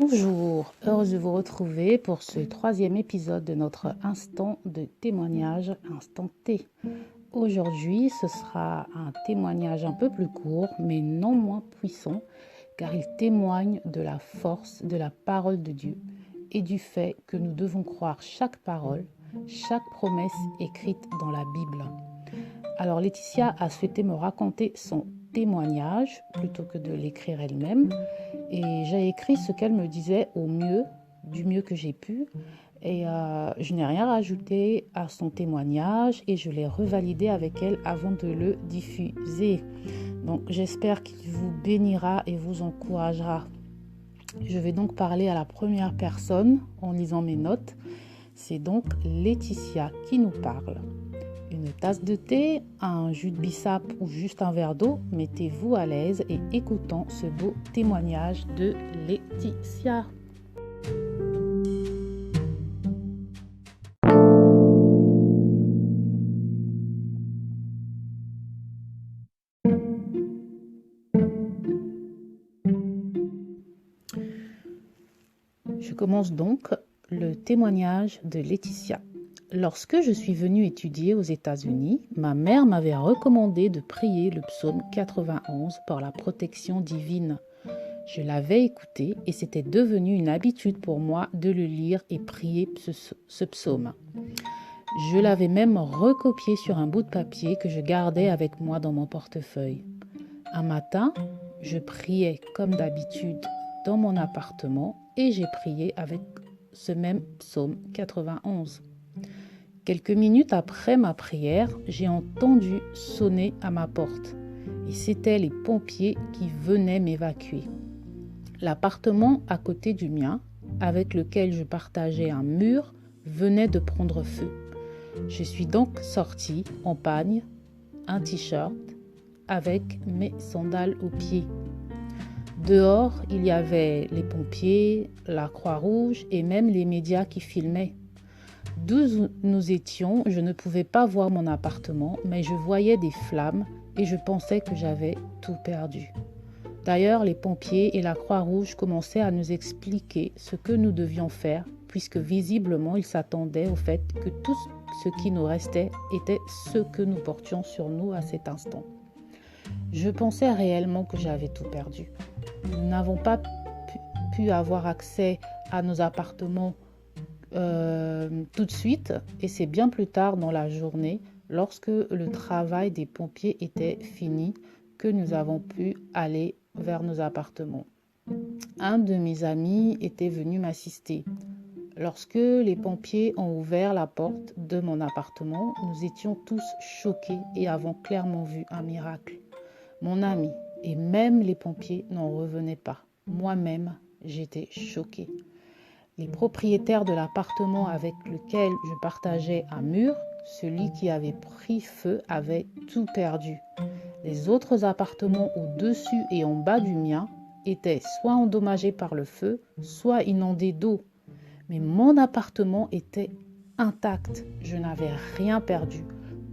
Bonjour, heureuse de vous retrouver pour ce troisième épisode de notre instant de témoignage, instant T. Aujourd'hui, ce sera un témoignage un peu plus court, mais non moins puissant, car il témoigne de la force de la parole de Dieu et du fait que nous devons croire chaque parole, chaque promesse écrite dans la Bible. Alors Laetitia a souhaité me raconter son témoignage plutôt que de l'écrire elle-même. Et j'ai écrit ce qu'elle me disait au mieux, du mieux que j'ai pu. Et je n'ai rien rajouté à son témoignage et je l'ai revalidé avec elle avant de le diffuser. Donc j'espère qu'il vous bénira et vous encouragera. Je vais donc parler à la première personne en lisant mes notes. C'est donc Laetitia qui nous parle. Une tasse de thé, un jus de bissap ou juste un verre d'eau, mettez-vous à l'aise et écoutons ce beau témoignage de Laetitia. Je commence donc le témoignage de Laetitia. Lorsque je suis venue étudier aux États-Unis, ma mère m'avait recommandé de prier le psaume 91 pour la protection divine. Je l'avais écouté et c'était devenu une habitude pour moi de le lire et prier ce psaume. Je l'avais même recopié sur un bout de papier que je gardais avec moi dans mon portefeuille. Un matin, je priais comme d'habitude dans mon appartement et j'ai prié avec ce même psaume 91. Quelques minutes après ma prière, j'ai entendu sonner à ma porte et c'étaient les pompiers qui venaient m'évacuer. L'appartement à côté du mien, avec lequel je partageais un mur, venait de prendre feu. Je suis donc sortie en pagne, un t-shirt, avec mes sandales aux pieds. Dehors, il y avait les pompiers, la Croix-Rouge et même les médias qui filmaient. D'où nous étions, je ne pouvais pas voir mon appartement, mais je voyais des flammes et je pensais que j'avais tout perdu. D'ailleurs, les pompiers et la Croix-Rouge commençaient à nous expliquer ce que nous devions faire, puisque visiblement, ils s'attendaient au fait que tout ce qui nous restait était ce que nous portions sur nous à cet instant. Je pensais réellement que j'avais tout perdu. Nous n'avons pas pu avoir accès à nos appartements tout de suite et c'est bien plus tard dans la journée, lorsque le travail des pompiers était fini, que nous avons pu aller vers nos appartements. Un de mes amis était venu m'assister. Lorsque les pompiers ont ouvert la porte de mon appartement, nous étions tous choqués et avons clairement vu un miracle. Mon ami et même les pompiers n'en revenaient pas. Moi-même, j'étais choquée. Les propriétaires de l'appartement avec lequel je partageais un mur, celui qui avait pris feu avait tout perdu. Les autres appartements au-dessus et en bas du mien étaient soit endommagés par le feu, soit inondés d'eau. Mais mon appartement était intact. Je n'avais rien perdu.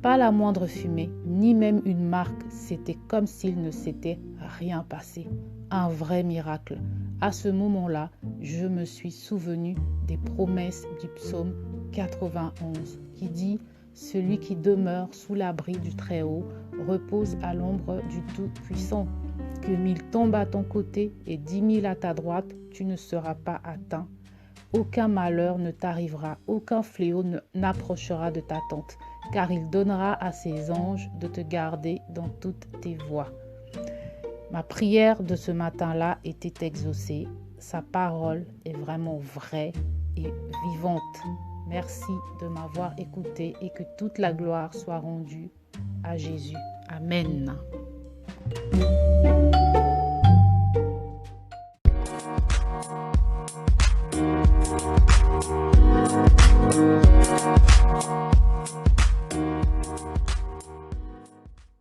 Pas la moindre fumée, ni même une marque. C'était comme s'il ne s'était rien passé. Un vrai miracle. À ce moment-là, je me suis souvenu des promesses du psaume 91 qui dit « Celui qui demeure sous l'abri du Très-Haut repose à l'ombre du Tout-Puissant. Que 1000 tombent à ton côté et 10 000 à ta droite, tu ne seras pas atteint. Aucun malheur ne t'arrivera, aucun fléau n'approchera de ta tente, car il donnera à ses anges de te garder dans toutes tes voies. » Ma prière de ce matin-là était exaucée. Sa parole est vraiment vraie et vivante. Merci de m'avoir écouté et que toute la gloire soit rendue à Jésus. Amen.